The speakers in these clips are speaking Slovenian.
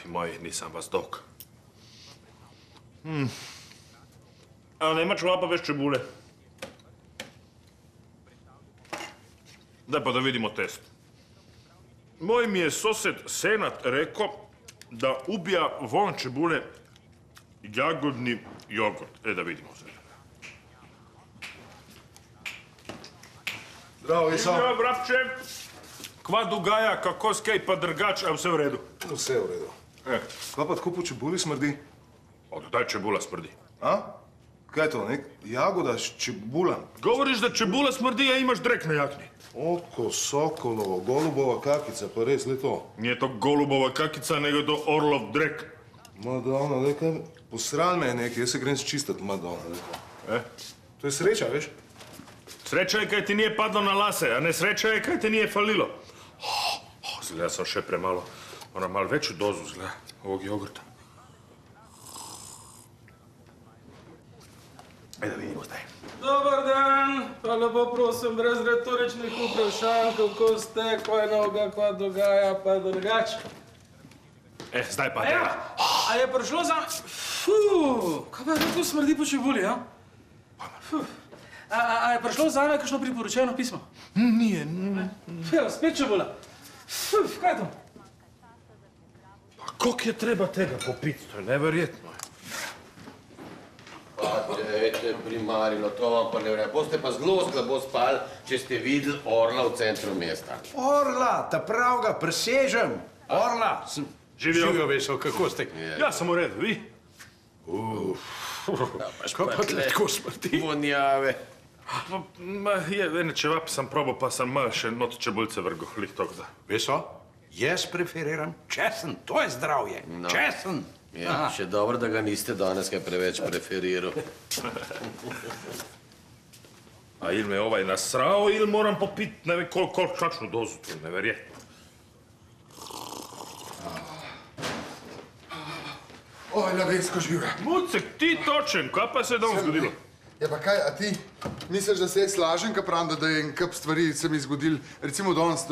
moj, nisam vas dolg. A nema čevapa bez čebule? Daj pa da vidimo test. Moj mi je sosed Senad rekao da ubija von čebule jagodni jogurt. Da vidimo se. Zdravo, Iso. Zdravo, vrapče. Kva dogaja, kako skaj pa drgač, a vse v redu? Vse v redu. Kva pa tako po čebuli smrdi? Odaj čebula smrdi. A? Kaj je to, nek jagoda s čebulam? Govoriš da čebula smrdi, a imaš drek na jakni. Oko, sokolovo, golubova kakica, pa res li to? Nije to golubova kakica, nego je to orlov drek. Madonna, nekaj, posral me je nekaj, jaz se grem sčistat, Madonna, nekaj. To je sreča, veš? Sreča je, kaj ti nije padlo na lase, a ne sreča je, kaj ti nije falilo. Zgleda sam še premalo. Moram malo veću dozu, zgleda, ovog jogurta. Da vidimo zdaj. Dobar dan, pa lepo prosim, brez retoričnih vprašanj, kako ste, kaj je novega, kva dogaja, pa drugač. Zdaj pa Evo, a je prišlo za... Kaj pa je tako smrdi po čebuli, a? A je prišlo za me kakšno priporočeno pismo? Nije. Evo, spet čebula. Kaj je to? Pa koliko je treba tega popiti, to je neverjetno. Pa dajte, primarilo, to vam pa ne vre. Boste pa zelo slabo spali, če ste videli orla v centru mesta. Orla, ta prav ga presežem. Orla. Živijo. Vesel, kako ste? Ja sam u redu, vi? Kako pa tle tako smrti? Vonjave. Ene čevap sam probao, pa sam malo še not čebulce vrgo, lih tog da. Veso, jaz preferiram česen, to je zdravje. Česen. Ja, še dobro, da ga niste danes kaj preveč preferiral. A ili me ovaj nasrao, ili moram popiti ne vem koliko čačnu dozu, to je neverjetno. Oj, lavensko žive. Mucek, ti točen, kaj pa se je danes zgodilo? Ja pa kaj, a ti misliš, da se jaz lažem, ka pravim, da je en kup stvari se mi zgodil, recimo danes,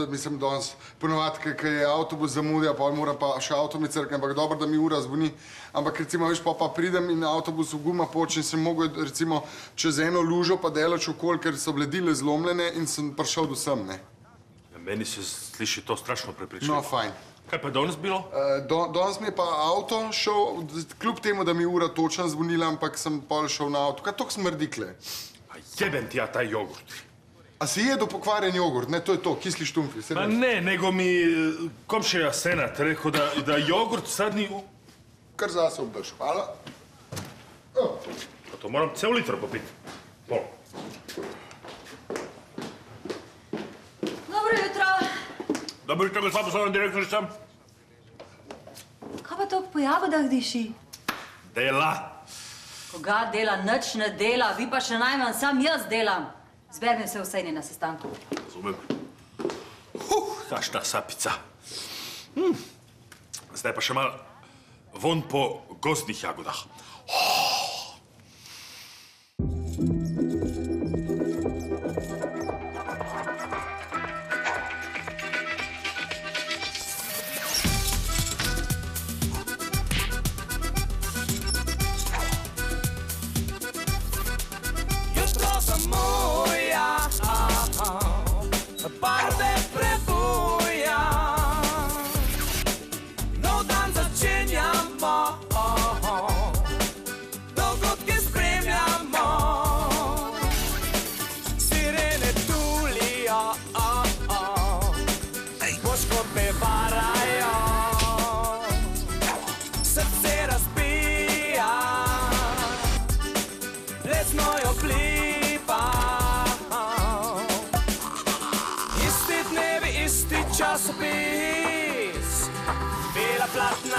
ponovadi, kaj je avtobus zamudja, pa mora pa še avto mi crkne, ampak dobro, da mi ura zvoni, ampak recimo, veš, pa pridem in avtobus v guma poče in sem mogel, recimo, čez eno lužo pa delač okol, ker so bledile zlomljene in sem prišel do sem, ne. Meni se sliši to strašno prepričljivo. No, fajn. Kaj pa je danes bilo? Danes mi je pa avto šel, kljub temu, da mi ura točno zvonila, ampak sem pol šel na avto. Kaj toliko smrdi kle? A jebem ti ja taj jogurt. A si jedel pokvarjen jogurt? Ne, to je to, kisli štumfi. Pa ne, nego mi komšija Senad rekao da jogurt sad ni... Kar zase obdrž, hvala. Pa to moram cel litro popiti. Pol. Dobro jutro. Dobro jutro, gospod poslovna direktorica. Kaj pa toliko po jagodah diši? Dela. Koga dela, nič ne dela, vi pa še najmanj, sam jaz delam. Zbernem se vsejni na sestanku. Razumem. Tašna sapica. Zdaj pa še malo von po gozdnih jagodah.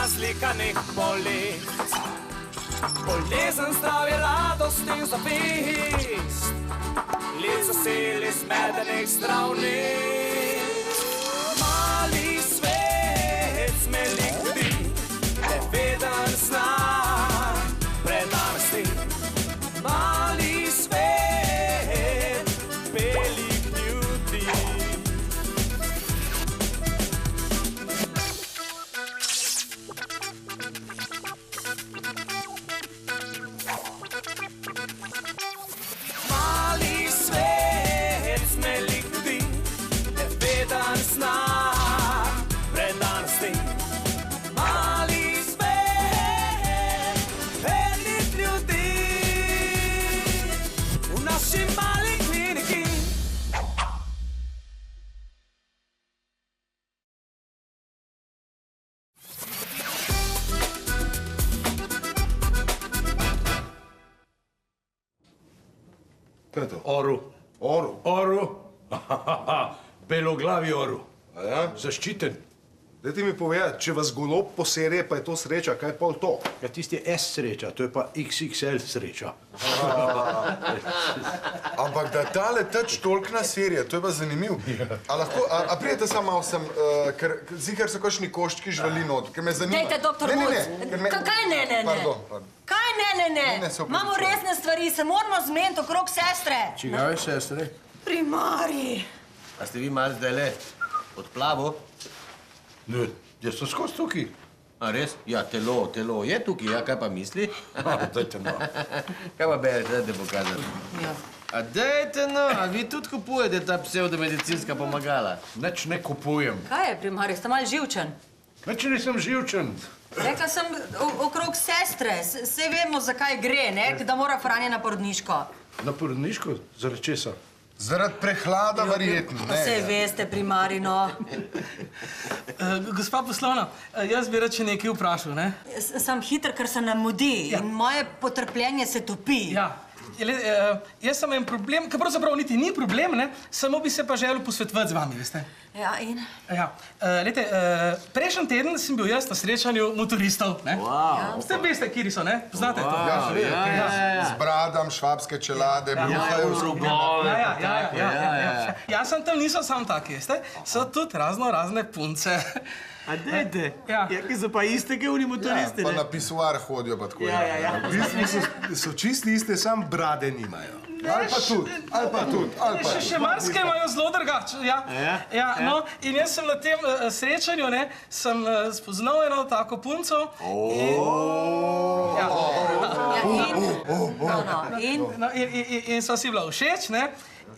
Zlikanih polic, bolezen, zdravje, radost in zavist, let zaseli zmedenih zdravnic. Mali svet smelih ljudi, neveden znak pred nami sti. Mali svet belih ljudi. Kaj je to? Oru. Oru. Oru. Beloglavi oru. A ja? Zaščiten. Dajte mi povedati, če vas golob poserje, pa je to sreča, kaj je pol to? Ja, tisti je S sreča, to je pa XXL sreča. Ampak da tale teč toliko na serije, to je pa zanimiv. A prijete samo malo sem, ker zihar so kakšni koščki živali not, ker me zanima. Dajte, doktor Muc. Kaj ne? Pardon. Kaj ne? Imamo resne stvari, se moramo zmeniti okrog sestre. Čigave sestre? Primari. A ste vi malo zdajle odplavo? Ne, jaz sem skozi tukaj. A res? Ja, telo je tukaj, ja, kaj pa misli? Dajte no. Kaj pa berete, da pokazati? Ja. A dajte no, a vi tudi kupujete ta psevdomedicinska pomagala? Nič ne kupujem. Kaj je, Primari, ste malo živčen? Nič nisem živčen. Rekla sem okrog sestre, saj vemo, zakaj gre, ne? Da mora Franja na porodniško. Na porodniško? Zaradi česa? Zaradi prehlada verjetno, Pa saj veste, Primari, no. Gospa poslovna, jaz bi rad še nekaj vprašal, ne? Sem hiter, ker se nam mudi in moje potrpljenje se topi. Ja. Jaz sem en problem, ki pravzaprav niti ni problem, ne? Samo bi se pa želel posvetovati z vami, veste? Ja, in? Ja. Glejte, prejšnji teden sem bil jaz na srečanju motoristov, ne? Wow. Ste veste, kiri so, ne? Poznate to? Ja. Z bradam, švabske čelade, bruhajo v skupine. Ja. Jaz sem tam niso samo taki, veste? So tudi razne punce. A dajte, Ja. ki so pa iste, ki oni motoristi, Pa ne? na pisuar hodijo pa tako. V bistvu so čisti iste, sam brade nimajo. Ali pa tudi. Še marsikaj imajo zelo drugače, ja. No, in jaz sem na tem srečanju, ne, sem spoznal eno tako punco. In sva si bila všeč, ne,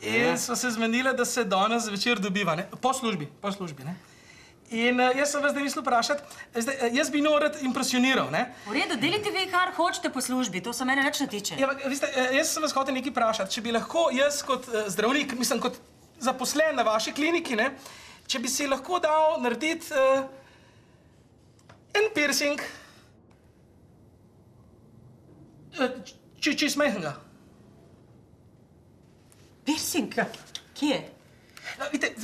in sva se zmenila, da se danes zvečer dobiva, ne, po službi, ne. In jaz sem vas zdaj mislil vprašati, jaz bi njo rad impresioniral, ne. V redu, delite vi, kar hočete po službi, to se mene nič ne tiče. Ja, veste, jaz sem vas hotel nekaj vprašati, če bi lahko jaz kot zdravnik, mislim kot zaposlen na vaši kliniki, ne, če bi si lahko dal narediti en piercing, čisto majhnega. Piercing? Kje? Vidite,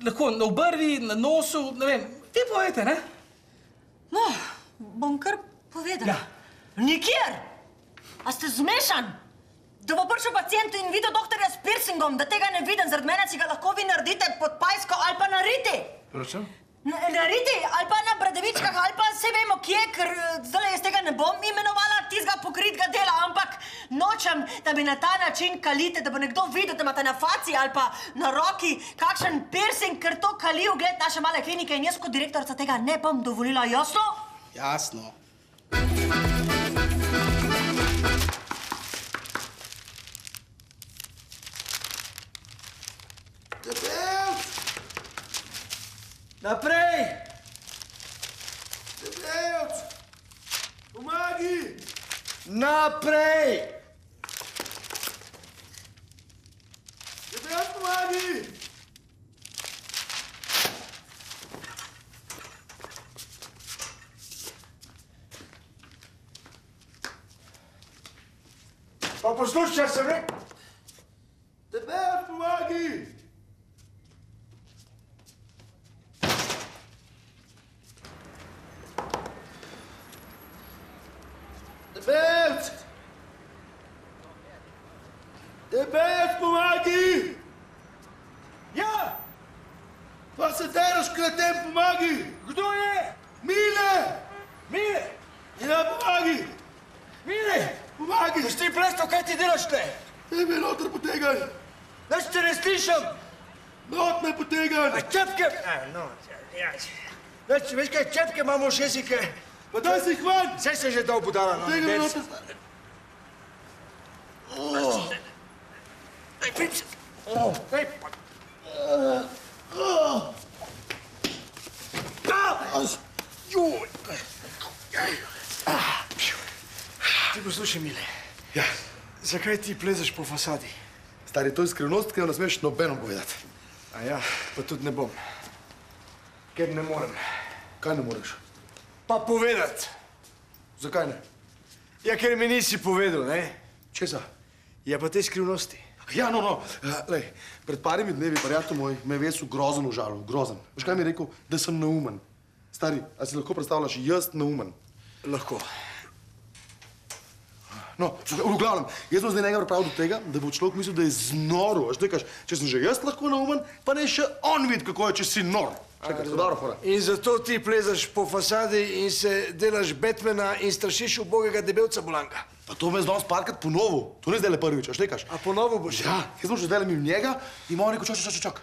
lahko na obrvi, na nosu, ne vem, vi povejte, ne? No, bom kar povedala. Nikjer! A ste zmešan? Da bo prišel pacient in videl doktorja s piercingom, da tega ne vidim, zaradi mene si ga lahko vi naredite pod pajsko ali pa na riti. Prosim? Na riti ali pa na bradavičkah ali pa se vemo kje, ker zdaj jaz tega ne bom imenovala tistega pokritega dela, ampak nočem, da bi na ta način kalite, da bo nekdo videl, da imate na faci ali pa na roki kakšen piercing, ker to kali ugled naše male klinike in jaz kot direktorica tega ne bom dovolila, jasno? Jasno. Naprej! Debelc! Pomagi! Naprej! Debelc, pomagi! Pa poslušaj, sem rekel! Debelc, pomagi! Debelc! Debelc, pomagi! Ja! Pa se deraš kletem, pomagi! Kdo je? Mile! Mile! Ja, pomagi! Mile! Pomagi! Boš ti presto, kaj ti delaš tle? Ne me noter potegaj! Več te ne slišam! Not me potegaj! Čepke! No, ja. Veš kaj, čepke imamo v šesike. Pa daj si jih van! Vse se že dal budala, no. Tega me noter stane. Daj, pip se! Daj! Ti poslušaj, Mile. Ja, Zakaj ti plezeš po fasadi? stari, to je skrivnost, ki jo ne smeš nobenom povedati. A ja, pa tudi ne bom. Ker ne morem. Kaj ne moreš? Pa povedati. Zakaj ne? Ja, ker mi nisi povedal, ne? Česa? Ja, pa te skrivnosti. Ja, no, lej, pred parimi dnevi, prijatelj moj, me je Vesu grozen užalil, grozen. Veš, kaj mi je rekel? Da sem neumen. Stari, a si lahko predstavljaš, jaz neumen? Lahko. No, v glavnem, jaz sem zdaj njega pripravil do tega, da bo človek mislil, da je znoro. Veš, kaj, če sem že jaz lahko neumen, pa ne še on vidi, kako je, če si nor. Čakaj, to dobro, fora. In zato ti plezaš po fasadi in se delaš Batmana in strašiš ubogega debelca Bolanka. Pa to me danes parkrat ponovil. To ni zdaj le prvič, a štekaš? A ponovil boš? Ja, jaz sem še zdaj mimo njega in malo rekel, čak.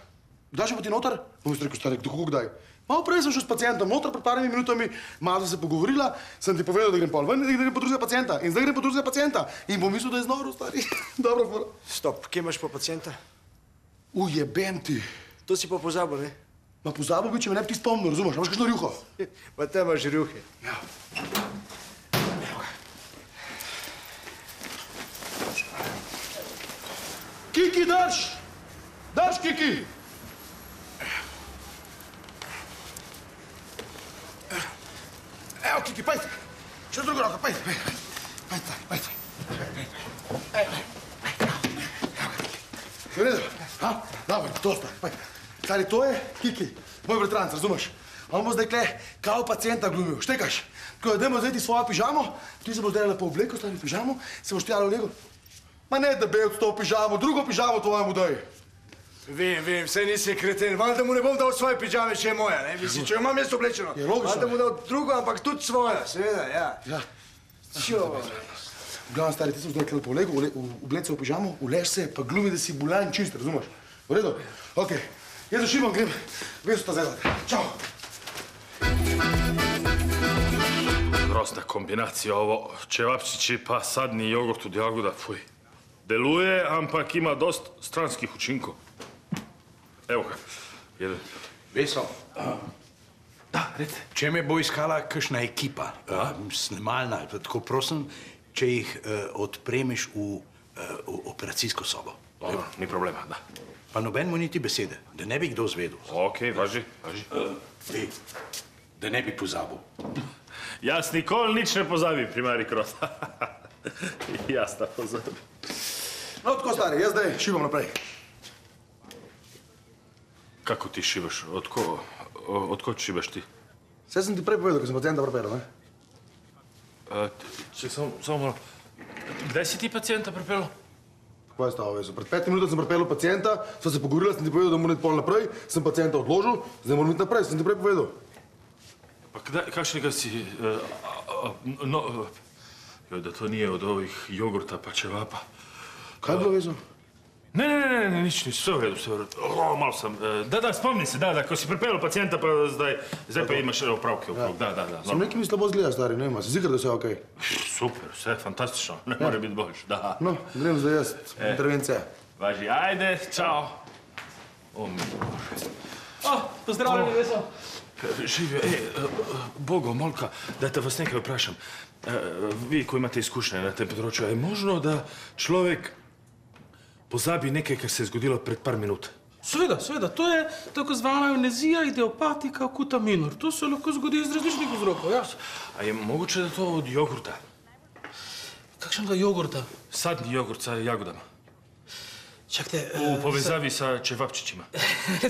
Kdaj še bo ti noter? Bom si rekel, stari, kdaj? Malo prej sem šel s pacientom noter, pred parimi minutami, malo sem se pogovorila, sem ti povedal, da grem pol ven in da grem po drugega pacienta. In zdaj grem po drugega pacienta. In bom mislil, da je znoro, stari. Dobro, fora. Stop, kje imaš pa pacienta? Ujebem ti. To si pa pozabil, ne? Ma pozabil bi, če me ne bi ti spomnil, razumeš? Imaš kakšno rjuho? Pa te imaš rjuhe. Ja. Kiki, drž! Drž, Kiki! Evo, Kiki, pojdi. Še drugo roko, pojdi. Pojdi. V redu? Ha? Dobro, dosta, pojdi. Stari, to je Kiki, moj bratranc, razumeš? On bo zdaj kle kao pacienta glumil, štekaš? Tako da dajmo zdaj ti svojo pižamo, ti se boš delala po obleku, stari pižamo, se boš tjala v lego. Ma ne, da bejt to pižamo, drugo pižamo tvojemu daj. Vem, saj nisi kreten. Valjda mu ne bom dal svoje pižame, če je moja, ne? Mislim, če jo imam jaz oblečeno. Je logično. Valjda mu dal drugo, ampak tudi svojo, seveda, ja. Ja. Čo? V glavnem, stari, ti se boš zdaj kle po legu, oblec se v pižamo, ulež se, pa glumi, da si bolan čist, razumeš? V redu? Okej. Jaz za Šimon grem, Vesu ta zelat. Čau! Grozna kombinacija ovo, čevapčići pa sadni jogurt od jagoda, fuj. Deluje, ampak ima dost stranskih učinkov. Evo ga, jedan. Veso, Da, reci. če me bo iskala kakšna ekipa, snemalna, tako prosim, če jih odpremiš v operacijsko sobo. Dobro, ni problema, da. Pa noben mu niti besede, da ne bi kdo zvedel. Okej, važi. Ve, da ne bi pozabil. Jaz nikoli nič ne pozabim, primari Krot. Jaz da pozabim. No, tako, stari, jaz zdaj šivam naprej. Kako ti šivaš? Od ko šivaš ti? Saj sem ti prej povedal, ko sem pacijenta pripeljal, ne? Če samo malo. Kdaj si ti pacijenta pripeljal? Kaj je stalo, Vesu? Pred 5 minutami sem pripeljal pacijenta, sva se pogovorila, sem ti povedal, da moram iti pol naprej, sem pacijenta odložil, zdaj moram iti naprej, sem ti prej povedal. Pa kakšnega si... Da to nije od ovih jogurta pa čevapa. Kaj je bilo, Vesu? Ne, nič, sve u redu. Malo sam... Da, spomni se, da, ko si pripeljal pacijenta, pa zdaj pa imaš opravke okrug, da. Sam neki mi slabo zgleda, stari, nema, si zikr da sve okej? Super, sve fantastično, ne more biti boljše, da. No, grem zdaj jaz, intervencija. Važi, ajde, čao. O, mi Bože. Pozdravljeni, Veso. Živio, Bogo, Molka, da te vas nekaj vprašam. Vi koji imate izkušnje na tem področju, je možno, da človek pozabi nekaj, kar se je zgodilo pred par minut? Seveda, to je tako zvana amnezija idiopatika acuta minor. To se lahko zgodi iz različnih vzrokov, ja. A je moguće da to od jogurta? Kakšnega jogurta? Sadni jogurt sa jagodama. Čakajte... U povezavi sa čevapčićima.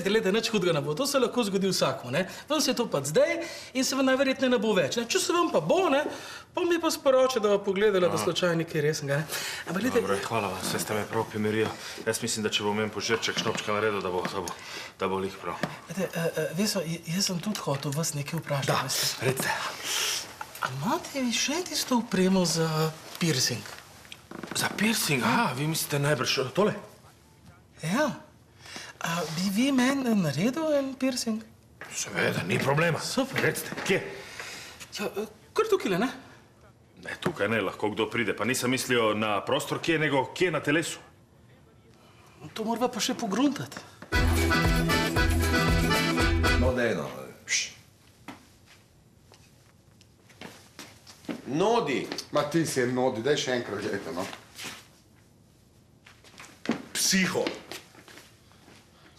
Glede, nič hudega ne bo. To se lahko zgodi vsakmu, ne? Vam se je to pa zdaj in se vam najverjetneje ne bo več, ne? Če se vam pa bo, ne? Pa mi pa sporoče, da vam pogledala, da slučajno nekaj resnega, ne? Ampak gledajte... Dobro, hvala vam, sve ste me prav pomiril. Jaz mislim, da če bom en požirček šnopčka naredil, da bo lih prav. Gledajte, Veso, jaz sem tudi hotel vas nekaj vprašati. Da, recite. A imate vi še tisto opremo za piercing? Za piercing? Aha, vi mislite najbrž tole? Ja. A bi vi meni naredil en piercing? Seveda, ni problema. Super. Recite, kje? Ja, kar tukaj, ne? Ne, tukaj ne, lahko kdo pride. Pa nisem mislio na prostor kje, nego kje na telesu. To morava pa še pogruntati. No, dejno. Nodi. Ma ti si en nodi, daj še enkrat gledajte, no. Psiho.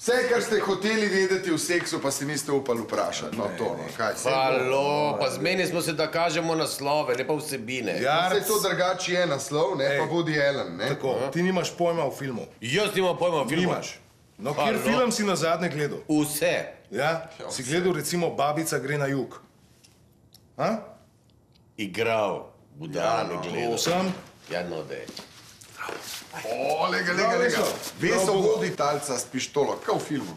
Vse, kar ste hoteli vedeti v seksu, pa si niste upali vprašati. No, to, no, kaj se... Halo, pa zmeni smo se, da kažemo naslove, ne pa vsebine. Vse to drugače je naslov, ne, pa Woody Allen, ne? Tako, ti nimaš pojma o filmu. Jaz nimam pojma o filmu. Nimaš. No, kjer film si nazadnje gledal? Vse. Ja? Si gledal recimo Babica gre na jug? Ha? Igral. Budalo gledal. Sem? Ja, no, dej. O, lega. Veso vodi talca s pištolo, kao v filmu.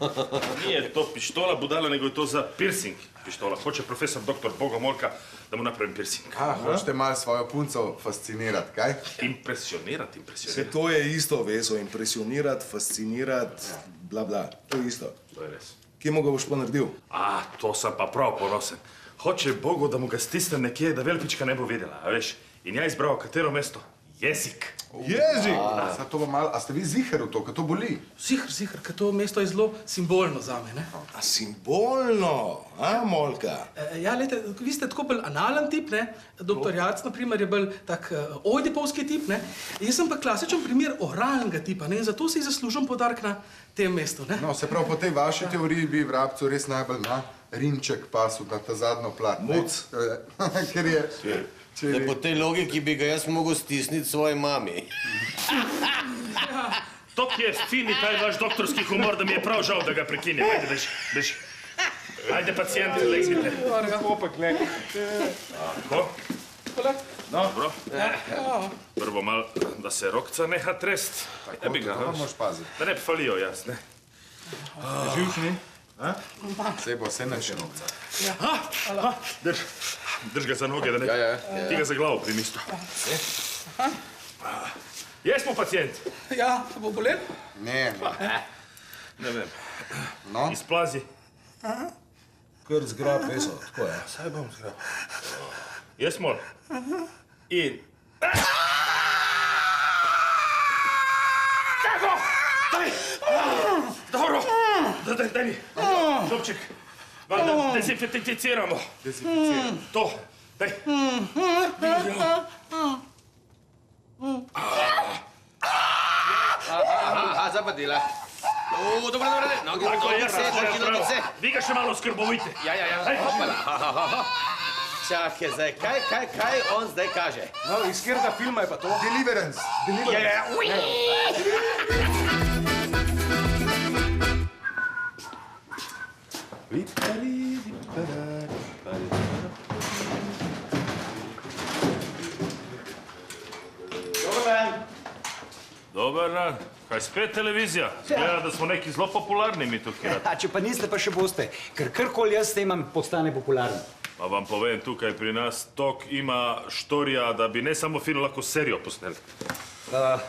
Nije to pištola budala, nego je to za piercing pištola. Hoće profesor doktor Bogomolka da mu napravim piercing. Hoćete malo svojo punco fascinirati, kaj? Impresionirati. Vse to je isto, Veso. Impresionirati, fascinirati, bla, bla. To je isto. To je res. Kje mu ga boš pa naredil? A, to sam pa prav ponosen. Hoće Bogu da mu ga stisnem nekje, da Velpička ne bo videla, a veš? In ja izbral katero mesto? Jezik. Jezik! Sad to bo malo, a ste vi ziher v to, kad to boli? Ziher, ker to mesto je zelo simbolno zame, ne? A simbolno, a, Molka? Ja, lejte, vi ste tako bolj analen tip, ne? Doktor Jac, na primer, je bolj tak ojdipovski tip, ne? Jaz sem pa klasičen primer oralnega tipa, ne? In zato si zaslužim podarek na tem mestu, ne? No, se pravi, po tej vaši teoriji bi Vrabcu res najbolj na rinček pasul na ta zadnjo plat, ne? Muc. Ker je... Po tej logiki bi ga jaz mogel stisniti svoji mami. Tok je fini taj vaš doktorski humor, da mi je prav žal, da ga prekinem. Ajde, beži. Ajde, pacijenti, legnite. Opet, ne. Tako? No, dobro. Prvo mal, da se rokca neha trest. Ne bi ga, To moraš paziti. da ne bi falio, jaz, ne? Živčni? Sej bo vse nače rokca. Drž ga za noge, da ne... Ja. Ti ga za glavo primisto. Jesmo pacijent? Ja, bo bolel? Ne. Ne vem. No? Izplazi. Kar zgrab, Veso, tako je. Saj bom zgrab. Jesmo. In... Tako! Daj! Dobro! Daj mi. Šopček. Da dezinficiramo. To. Daj. Aha, zapadila. Dobro. Tako je, vi ga še malo skrbovite. Ja. Hopala. Čakaj, zdaj, kaj on zdaj kaže? No, iz kjerega filma je pa to? Deliverance. Dobar dan. Kaj spet televizija? Zgleda, da smo neki zelo popularni mi tukaj. A če pa niste, pa še boste. Ker karkoli jaz imam, postane popularen. Pa vam povem, tukaj pri nas tok ima štorija, da bi ne samo film, lahko serijo posneli.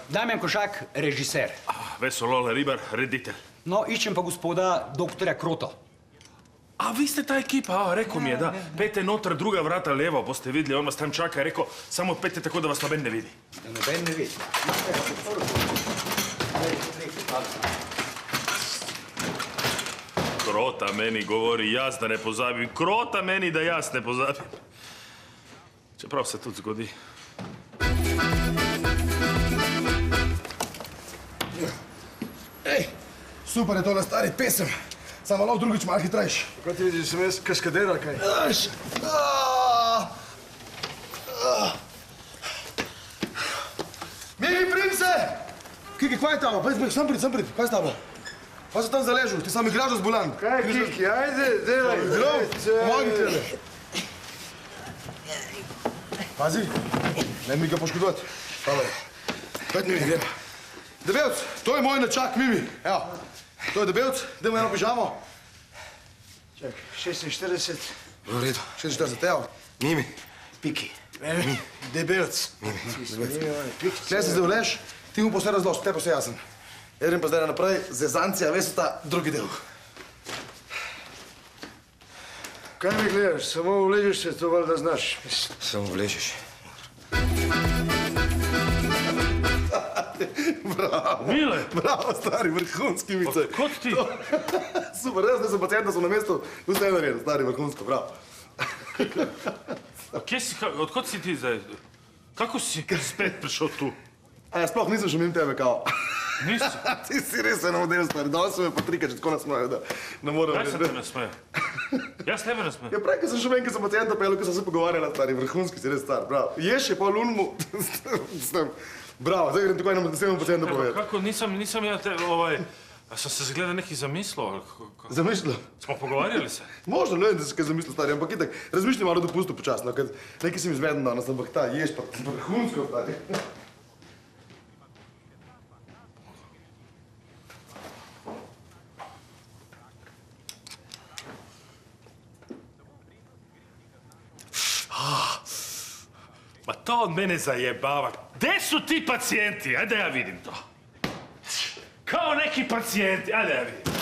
Damjan Košak, režiser. Veso Lola Ribar, reditelj. No, iščem pa gospoda doktorja Kroto. A vi ste ta ekipa, rekel mi je, da pejte noter druga vrata levo, boste videli, on vas tam čaka, rekel, samo pejte tako, da vas noben ne vidi. Da noben ne vidi. Krota meni govori jaz, da ne pozabim. Krota meni, da jaz ne pozabim. Čeprav se tudi zgodi. Ej, super je tole stari pesem. Samo malo drugič malo hitrejši. Kaj ti vidiš, sem jaz kaskader ali kaj? Mimi, prim se! Kiki, kaj je tamo? Sam prid, kaj je tamo? Pa se tam zaležil, ti sam igraš zbolan. Kaj, Kiki, ajde, delaj. Pomagi tebe. Pazi, ne mi ga poškodovati. Hvala. 5 minut, grem. Debelc, to je moj nečak, Mimi. Evo, to je Debelc, dajmo eno pižamo. Čak, 46. V redu, 46, evo. Mimi. Piki. Debelc. Tle se zdaj vleš, ti mu posle razlož, te posle jasen. Grem pa zdaj naprej, zezancija, veš, ta drugi del. Kaj mi gledaš, samo vležeš se, to valjda znaš. Samo vležeš. Bravo. Mile! Bravo, stari, vrhunski Mice. Kot ti? Super, jaz sem pacijent, da sem na mestu, tu ste naredil, stari, vrhunsko, bravo. Kje si, odkot si ti zdaj? Kako si spet prišel tu? A ja sploh nisem še mimo tebe, kao. Nisi? Ti si res eno model, stari. Danes so me pa trikrat že tako nasmejo, da ne morem... Kaj sem te nasmejal? Jaz tebe nasmejal. Ja, prej, ko sem še ven, ko sem pacijenta pelil, ko sem se pogovarjala, stari, vrhunski si res star, bravo. Ješ je pa lunmu, bravo, zdaj grem tako enemu naslednjemu pacijentu povedati. Kako, nisem ja te, a sem se zgleda nekaj zamislil? Zamišljal? Smo pogovarjali se? Možno, ne vem, da si kaj zamislil, stari, ampak itak, razmišljaj malo dopustu počasno, ker nekaj si mi zmeden danes, ampak ta ješ pa vrhunsko, stari. Ma to od mene zajebava. Gde su ti pacijenti? Ajde ja vidim to. Kao neki pacijenti, ajde ja vidim.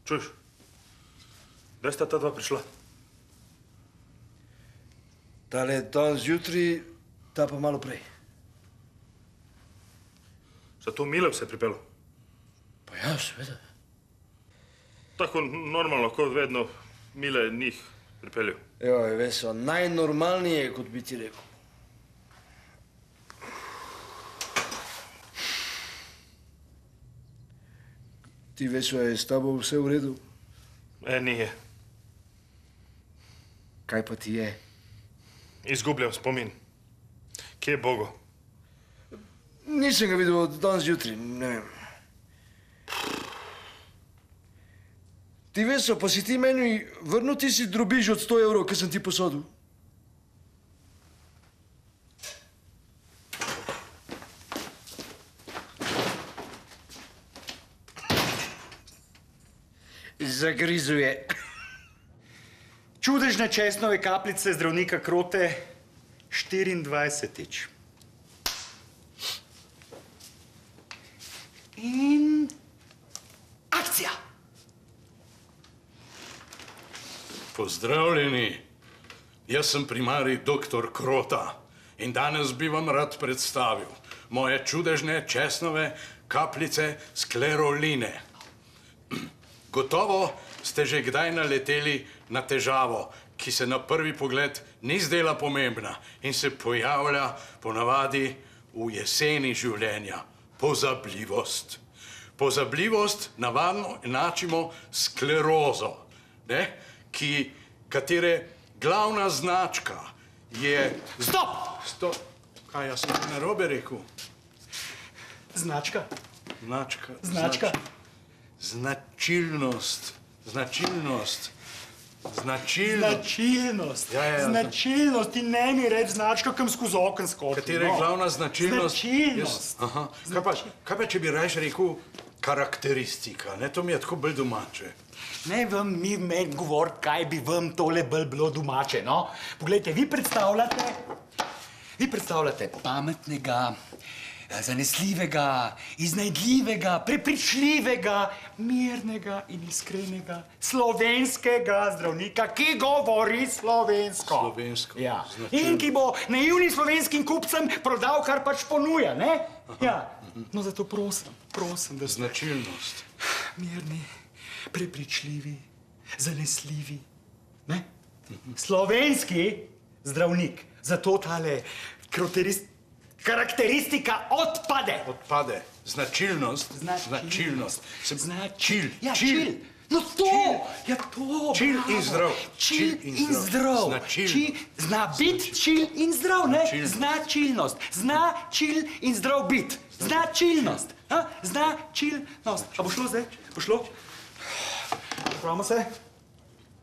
Čuješ? Kdaj sta ta dva prišla? Tale danes zjutraj, ta pa malo prej. Zato Mile vse pripeljal? Pa ja, seveda. Tako normalno, kot vedno, Mile njih pripeljal. Joj, Veso, najnormalnije, kot bi ti rekel. Ti, Veso, je s tabo vse v redu? Nije. Kaj pa ti je? Izgubljam spomin. Kje je Bogo? Nisem ga videl od danes zjutraj, ne vem. Ti, Veso, pa si ti meni vrnil tisti drobiž od 100 evrov, ki sem ti posodil? Zagrizuje. Čudežne česnove kapljice zdravnika Krote, 24. In akcija! Pozdravljeni, jaz sem primarij dr. Krota in danes bi vam rad predstavil moje čudežne česnove kapljice skleroline. Gotovo ste že kdaj naleteli na težavo, ki se na prvi pogled ni zdela pomembna in se pojavlja ponavadi v jeseni življenja. Pozabljivost. Pozabljivost navadno enačimo s sklerozo, katere glavna značka je... Stop! Stop! Kaj, jaz sem narobe rekel? Značka. Značka. Značka. Značilnost. Značilnost. Značilnost. Ja. Značilnost. Ti ne mi reči značka, kam skozi okn skoči. Katera je glavna značilnost? Značilnost. Aha. Kaj pa, če bi raje rekel karakteristika? Ne, to mi je tako bolj domače. Ne vam mi meni govoriti, kaj bi vam tole bolj bilo domače, no? Poglejte, vi predstavljate pametnega, zanesljivega, iznajdljivega, prepričljivega, mirnega in iskrenega slovenskega zdravnika, ki govori slovensko. Slovensko. Ja. In ki bo naivnim slovenskim kupcem prodal, kar pač ponuja, ne? Ja. No, zato prosim, da ste Značilnost. mirni, prepričljivi, zanesljivi, ne? Slovenski zdravnik. Zato tale karakteristika odpade. Odpade. Značilnost. Značilnost. Čil. Ja, čil. No to! Ja, to! Čil in zdrav. Čil in zdrav. Zna biti čil in zdrav, ne? Značilnost. Zna čil in zdrav biti. Značilnost. Značilnost. A bo šlo zdaj? Bo šlo? Pravimo se?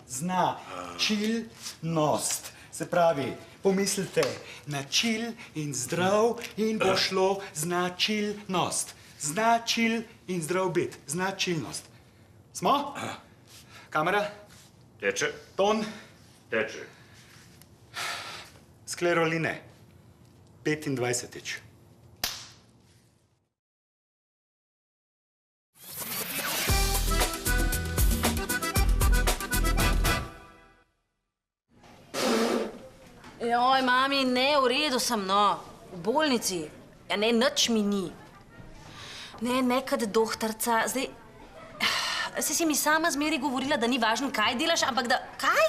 Značilnost. Se pravi, pomislite na čil in zdrav in bo šlo značilnost. Značil in zdrav biti. Značilnost. Smo? Kamera? Teče. Ton? Teče. Skleroline. 25. Joj, mami, ne, v redu sem, no. V bolnici. Ja, ne, nič mi ni. Ne, nekad doktorca, zdaj... Si mi sama zmeri govorila, da ni važno, kaj delaš, ampak da... Kaj?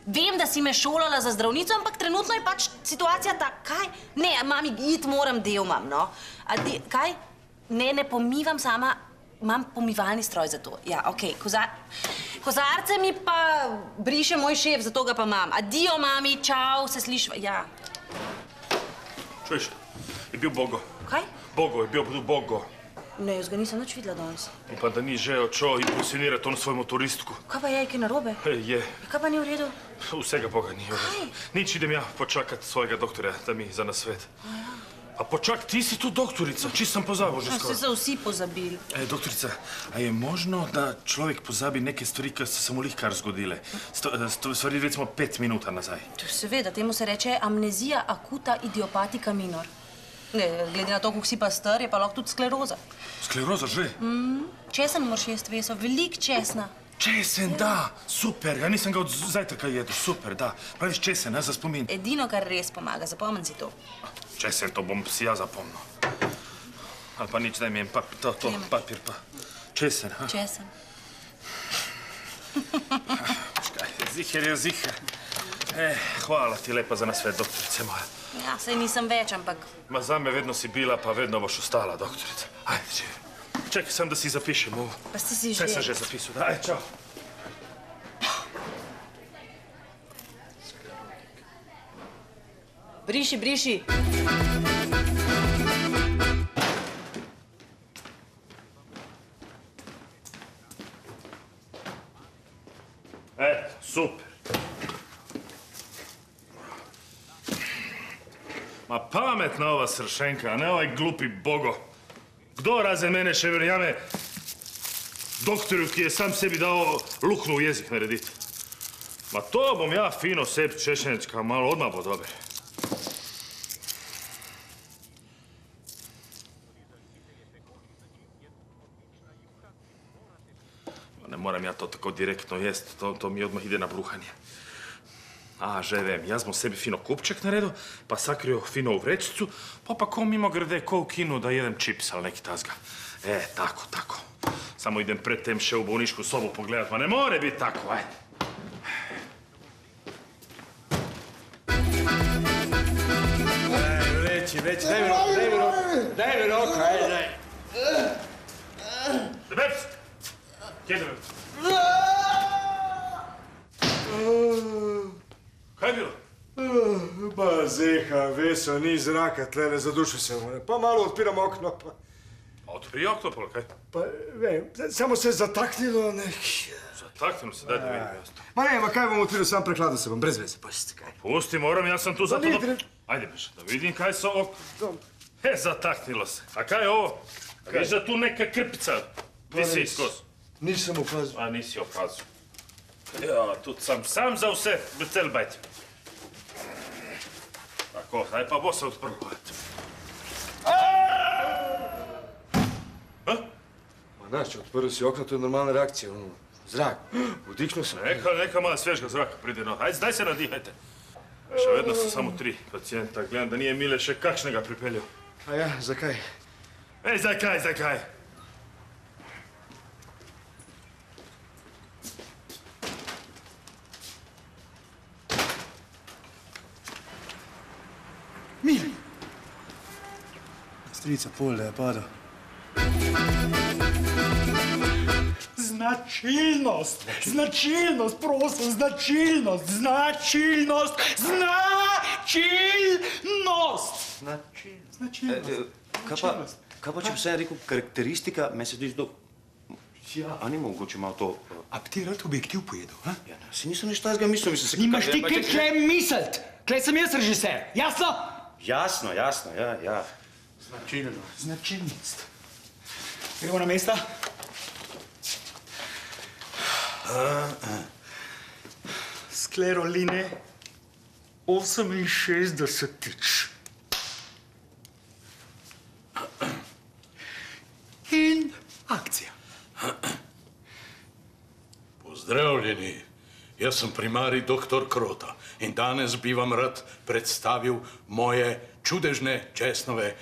Vem, da si me šolala za zdravnico, ampak trenutno je pač situacija ta... Kaj? Ne, mami, iti moram, del imam, no. Kaj? Ne pomivam sama, imam pomivalni stroj za to. Ja, okej, kozarce mi pa briše moj šef, zato ga pa imam. Adijo, mami, čau, se slišva, ja. Čuješ, je bil Bogo. Kaj? Bogo, je bil Bogo. Ne, jaz ga nisem nič videla danes. Pa da ni že odšel impresionirati on svojo motoristku. Kaj pa je, kaj narobe? Je. Kaj pa ni v redu? Vsega Boga ni v redu. Nič, idem ja počakati svojega doktorja, da mi za nasvet. A počak, ti si tu doktorica, čisto sem pozabil že skoraj. Se so vsi pozabili. Doktorica, a je možno, da človek pozabi neke stvari, ki so se mu lihkar zgodile? Stvari recimo 5 minut nazaj. Seveda, temu se reče amnezija acuta idiopatica minor. Ne, glede na to, kako si pa star, je pa lahko tudi skleroza. Skleroza že? Česen moraš jesti, Veso, veliko česna. Česen, da, super, ja nisem ga od zajtrka jedel, super, da. Praviš česen, za spomin. Edino, kar res pomaga, zapomni si to. Česen, to bom si ja zapomnil. Ali pa nič, daj mi en papir pa. Česen, ha? Česen. Ziher je ziher. Hvala ti lepa za nasvet, doktorice moja. Ja, saj nisem več, ampak... Ma zame vedno si bila, pa vedno boš ostala, doktorica. Ajde, živi. Čekaj sem, da si zapišem ovo. Pa si si že. Vse sem že zapisal, da. Ajde, čao. Briši, briši. Super. Ma pametna ova sršenka, a ne ovaj glupi Bogo. Kdo razen mene še verjame doktorju, ki je sam sebi dao luknu u jezik narediti? Ma to bom ja fino sebi češenečka, malo odmah bo dober. Ne moram ja to tako direktno jest, to mi odmah ide na bruhanje. A, že vem, jaz bom sebi fino kupček naredil, pa sakrio fino v vrećicu, pa ko mimo grede, ko v kinu, da jedem čips ali neki tazga. Tako, tako. Samo idem predtem še u bolničku sobu pogledat, ma ne more biti tako, ajde. Vreći, daj mi roko, ajde. Debec! Kje je Debec? Kaj je bilo? Ba, zeha, Veso, ni zraka, tlele, zadušil se mu. Pa malo odpiram okno, pa... Odpri okno, pa kaj? Pa, vem, samo se je zataknilo, ne... Zataknilo se, daj da vidim jasno. Ma ne, ma kaj bom otviral, sam prekladal se bom, brez veze, pustite kaj. Pusti, moram, ja sam tu zato da... Ajde, Beša, da vidim kaj se okno... Zataknilo se. A kaj je ovo? Viš da tu neka krpica visi skos? Nisam opazio. A nisi opazio. Ja, tu sam za vse, cel bajt. Tako, daj pa bo se odprl. Ma znaš, odprl si okno, to je normalna reakcija, ono, zrak, vdihnuo sam. Neka malo svežega zraka pride, no. Ajde, daj se nadihajte. Še vedno so samo 3 pacijenta, gledam da nije Mile še kakšnega pripeljal. A ja, zakaj? Zakaj? Mile! Strica pol, da je padal. Značilnost, prosim, značilnost. Kaj pa če vse je rekel karakteristika, me se zdi zelo... Ja. A ni mogoče malo to... A bi ti rad objektiv pojedel, ha? Ja, si nisem nič tazga mislil, mislim se... Nimaš ti kaj tle mislit, tle sem jaz režiser, jasno? Jasno, ja. Značilnost. Gremo na mesta? Skleroline 68. In akcija. Pozdravljeni Jaz sem primarij dr. Krota in danes bi vam rad predstavil moje čudežne česnove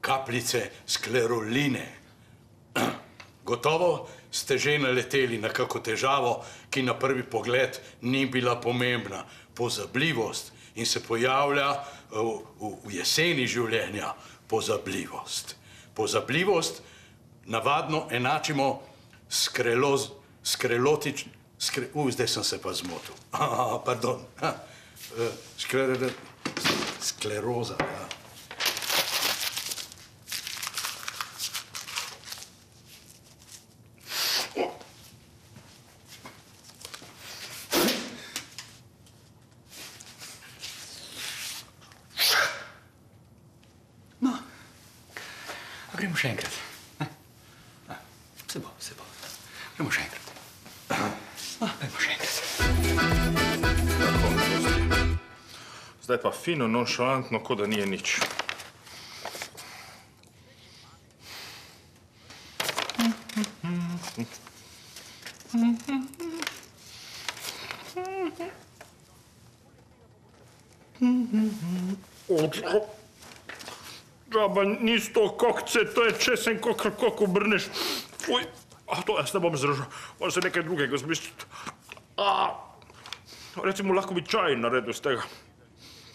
kapljice skleroline. Gotovo ste že naleteli na kako težavo, ki na prvi pogled ni bila pomembna. Pozabljivost in se pojavlja v jeseni življenja. Pozabljivost. Pozabljivost navadno enačimo zdaj sem se pa zmotil. Pardon. Skleroza, ja. No, gremo še enkrat. Se bo. Gremo še enkrat. Gremo še enkrat. Zdaj pa fino, nonšalantno, kot da nije nič. Džaba, nis to kokce, to je česen kok obrneš. Fuj, to jaz ne bom zdržal. Moram se nekaj drugega zmisliti. Recimo, lahko bi čaj naredil z tega.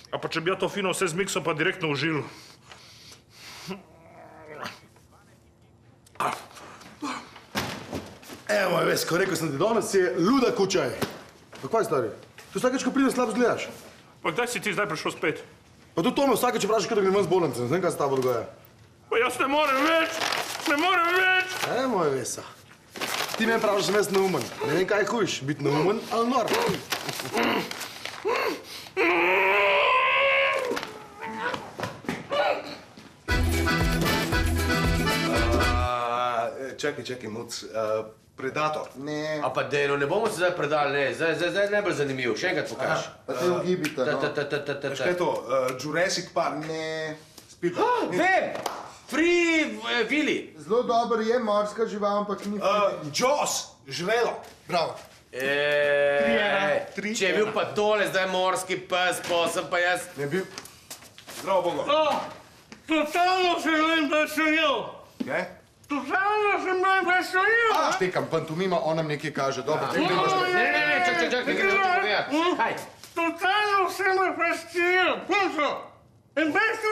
A pa če bi ja to fino vse zmiksal, pa direktno v žilu. Evo, veš, ko rekel sem ti danes, je luda kučaj. Pa kaj, stari? Tu vsakeč, ko pridem, slabo zgledaš. Pa kdaj si ti zdaj prišel spet? Pa tudi to me vsakeč vprašaš, kada grem ven z bolnice. Ne vem, kaj se tabo dogaja. Pa jaz ne morem več! Ne morem več! Moj Vesa. Ti meni praviš, da sem jaz neumen. Ne vem, kaj je hujš, biti neumen ali nor. Čakaj, muc. Predator. Ne. A pa dejno, ne bomo se zdaj predali, ne. Zdaj je najbolj zanimivo. Še enkrat pokaž. Pa te ugibite, no. Kaj je to? Jurassic Park? Ne. Spit. Vem! Free Willy. Zelo dober je morska žival, ampak ni... Jaws. Žrelo. Bravo. Če je bil pa tole zdaj morski pes, posem pa jaz... Ne bil... Zdravo Bogo. Totalno se vem, da sem jel. Kaj? Totalno sem vesel. Štekam, pantomima, on nam nekaj kaže. Dobro, te gremo še. Ne, čakaj, gremo ti povedati. Kaj? Totalno sem vesel. Punco. In vesel,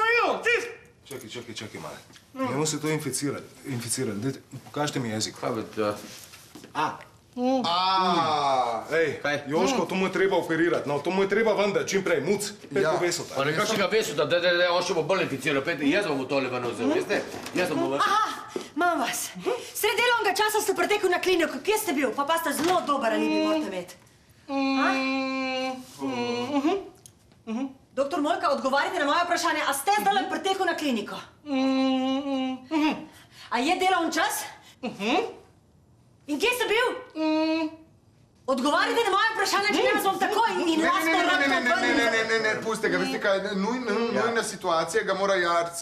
Čakaj, male. Njemu se to inficirali. Dajte, pokažite mi jezik. Kaj bi to? Ej, Joško, to mu je treba operirati. No, to mu je treba vendar, čim prej. Muc, pet po vesu. Pa nekakšnega vesu, da on še bo bolj inficiral. Jaz bom v tole ven vzel, veste? Jaz bom v... Imam vas. Sred delovnega časa ste pretekel na kliniko. Kje ste bil? Pa ste zelo dober alibi, morate imeti. Doktor Mojka, odgovarjate na moje vprašanje. A ste zdaj pretekel na kliniko? A je delovni čas? In kje ste bil? Odgovarjate na moje vprašanje, če ne vas bom takoj in vas moram to Ne, pustite ga. Veste kaj, nujna situacija ga mora Jarc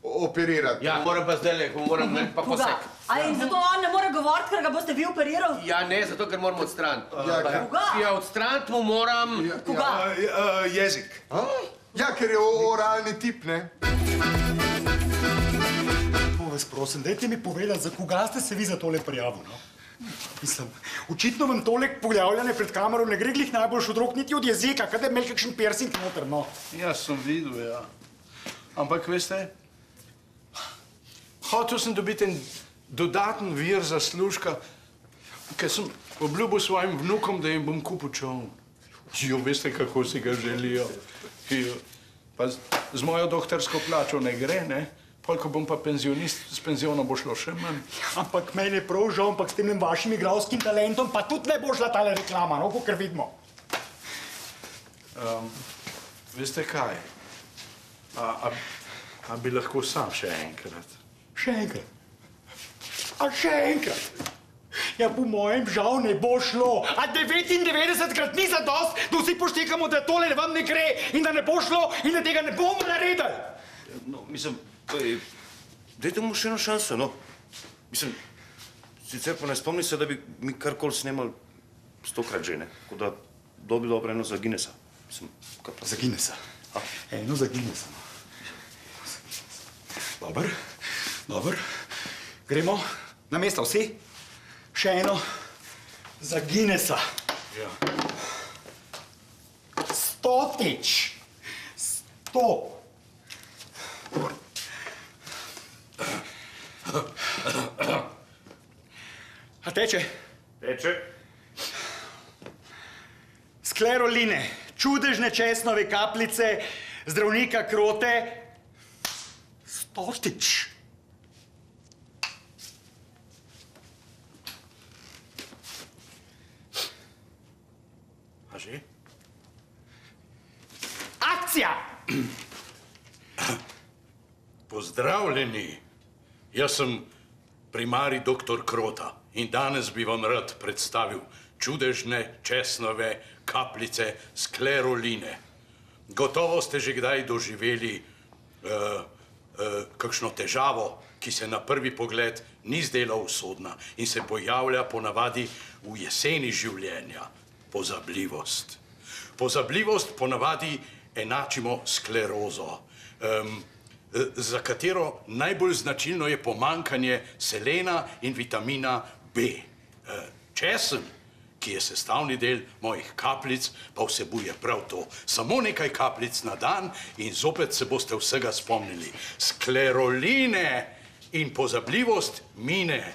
operirati. Ja, moram pa zdaj, moram pa posek. A in zato on ne more govoriti, ker ga boste vi operirali? Ja, ne, zato ker moram odstraniti. Koga? Ja, odstraniti mu moram... Koga? Jezik. Ja, ker je oralni tip, ne? Vas prosim, dajte mi povedati, za koga ste se vi za tole prijavil, no? Mislim, očitno vam tole pojavljanje pred kamero ne gre glih najboljš od rok, niti od jezika, kada je imel kakšen piercing noter, no. Jaz sem videl, ja. Ampak, veste, hotel sem dobiti en dodaten vir zaslužka, ker sem obljubil svojim vnukom, da jim bom kupil čoln. Jo, veste, kako si ga želijo. Pa z mojo doktorsko plačo ne gre, ne? Pol, ko bom pa penzionist, s penzionom bo šlo še manj. Ampak meni je prav žal, ampak s tem vašim igralskim talentom pa tudi ne bo šla tale reklama, no, kakor vidimo. Veste kaj? A bi lahko sam še enkrat? Še enkrat? A še enkrat? Ja, po mojem žal ne bo šlo. A 99krat ni zadost, da vsi poštekamo, da tole vam ne gre in da ne bo šlo in da tega ne bomo naredili. No, mislim, dajte mu še eno šanso, no. Mislim, sicer pa ne spomni se, da bi mi karkoli snemali 100-krat že, ne? Tako da dobi dobro eno za Guinnessa. Za Guinnessa? Eno za Guinnessa. Dober. Gremo na mesto vsi. Še eno za Guinnessa. Ja. 100-tič. 100. A teče? Teče. Skleroline, čudežne česnove kapljice, zdravnika Krote. 100-tič. A že? Akcija! Pozdravljeni. Jaz sem primarij dr. Krota in danes bi vam rad predstavil čudežne česnove kapljice skleroline. Gotovo ste že kdaj doživeli kakšno težavo, ki se na prvi pogled ni zdela usodna in se pojavlja ponavadi v jeseni življenja. Pozabljivost. Pozabljivost ponavadi enačimo sklerozo, za katero najbolj značilno je pomanjkanje selena in vitamina B. Česen, ki je sestavni del mojih kapljic, pa vsebuje prav to. Samo nekaj kapljic na dan in zopet se boste vsega spomnili. Skleroline in pozabljivost mine.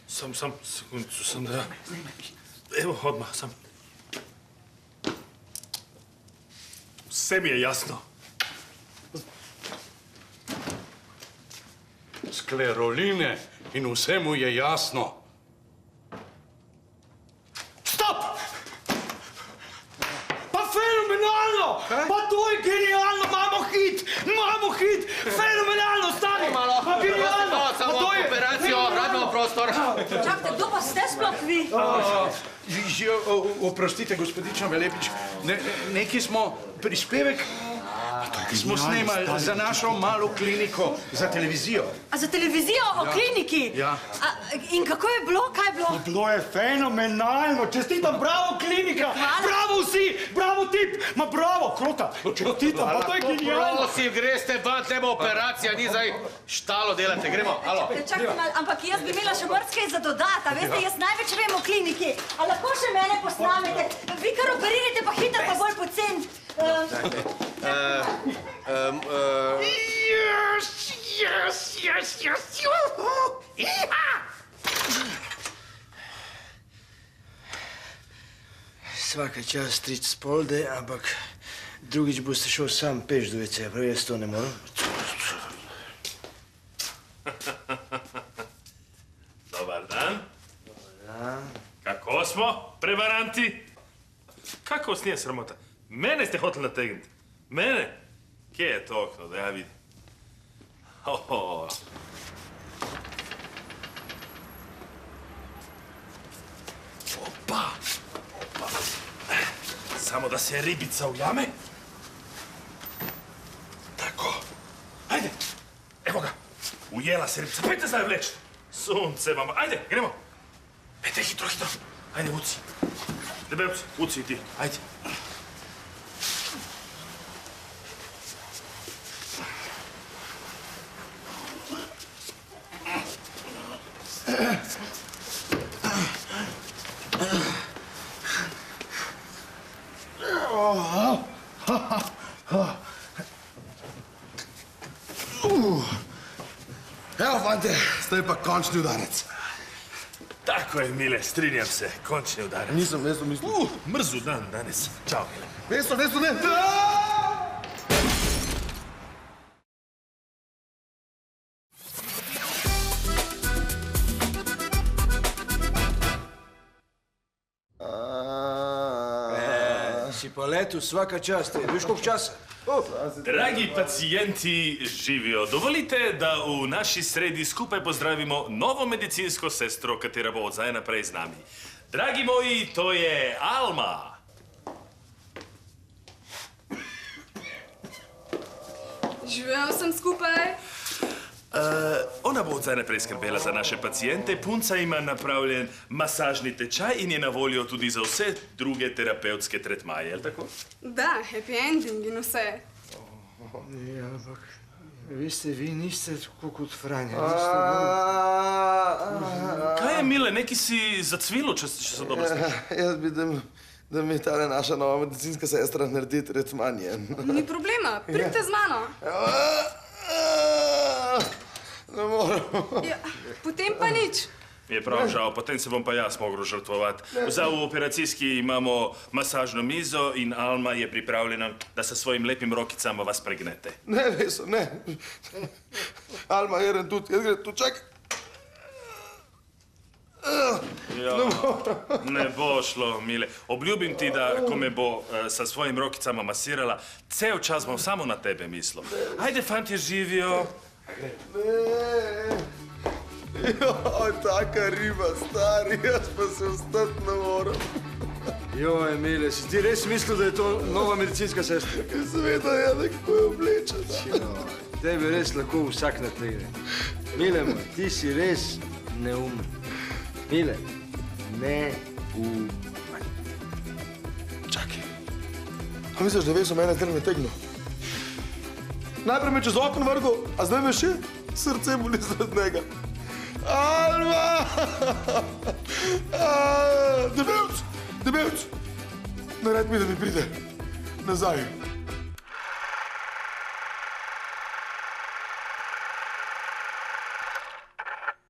Sekundicu, sam da... Evo, odmah, sam... Vse mi je jasno. Skleroline in vse mu je jasno. Stop! Pa fenomenalno! Pa to je genialno! Imamo hit! Fenomenalno, stari! Pa genialno! Samo operacijo, radimo prostor. Čakajte, kdo pa ste sploh vi? Oprostite, gospodična Velepič, neki smo prispevek, smo snemali za našo malo kliniko, za televizijo. A za televizijo o kliniki? Ja. In kako je bilo? Kaj je bilo? Bilo je fenomenalno! Čestitam, bravo klinika! Bravo vsi! Bravo tip! Ma bravo, Krota! Čestitam, pa to je genialno! Prosim, greste van, treba operacija, ni zdaj štalo delate, gremo, alo. Čakajte malo, ampak jaz bi imela še marsikaj za dodati, veste, jaz največ vem o kliniki. A lahko še mene posnamete? Vi kar operirajte pa hitro, pa bolj poceni. Svaka čast stric spolde, ampak drugič boste šel sam peš do WC-ja, prav jaz to ne morem. Dobar dan. Dobar dan. Kako smo, prevaranti? Kako vas nije sramota? Mene ste hoteli nategniti. Mene? Kje je to okno, da ja vidim? Opa! Samo da se ribica ujame. Tako. Ajde. Evo ga. Ujela se ribica. Pojďte zdaj vleč. Sunce vama. Ajde, gremo. Ajde, hitro. Ajde, uci. Debelci, uci i ti. Ajde. Evo, fante, zdaj pa končni udarec. Tako je, Mile, strinjam se. Končni udarec. Nisem mislil. Mrzu dan danes. Ćao, Mile. Vesto, ne. Si pa letu, svaka čast. Viš koliko časa? Dragi pacijenti, živijo. Dovolite, da v naši sredi skupaj pozdravimo novo medicinsko sestro, katera bo od zdaj naprej z nami. Dragi moji, to je Alma. Živel sem skupaj. Ona bo zdaj naprej skrbela za naše pacijente. Punca ima napravljen masažni tečaj in je na voljo tudi za vse druge terapevtske tretmaje, je li tako? Da, happy ending in vse. Ja, ampak, veste, vi niste tako kot Franja. Kaj je, Mile, neki si zacvilo, če se dobro sliši? Jaz bi, da mi tale naša nova medicinska sestra naredi tretmanje. Ni problema, pridite z mano. Ne morem. Ja, potem pa nič. Je prav žal, potem se bom pa jaz mogel žrtvovati. Zdaj v operacijski imamo masažno mizo in Alma je pripravljena, da sa svojim lepim rokicama vas pregnete. Ne, Veso, ne. Alma, Jeren, tudi, jaz gre tu, čakaj. Ja, ne bo šlo, Mile. Obljubim ti, da ko me bo sa svojim rokicama masirala, cel čas bom samo na tebe mislil. Ajde, fantje, živijo. Joj, taka riba, stari, jaz pa se ostati ne morem. Joj, Mile, si ti res mislil, da je to nova medicinska sestra? Seveda je, kako je oblečena. Tebi res lahko vsak nategne. Mile moj, ti si res neumen. Mile, neumen. Čakaj. A misliš, da Veso mene zdaj nategnil? Najprej me čez okno vrgel, a zdaj me še srce boli zaradi njega. Alma! Debevc! Debevc! Naredi mi, da mi pride nazaj.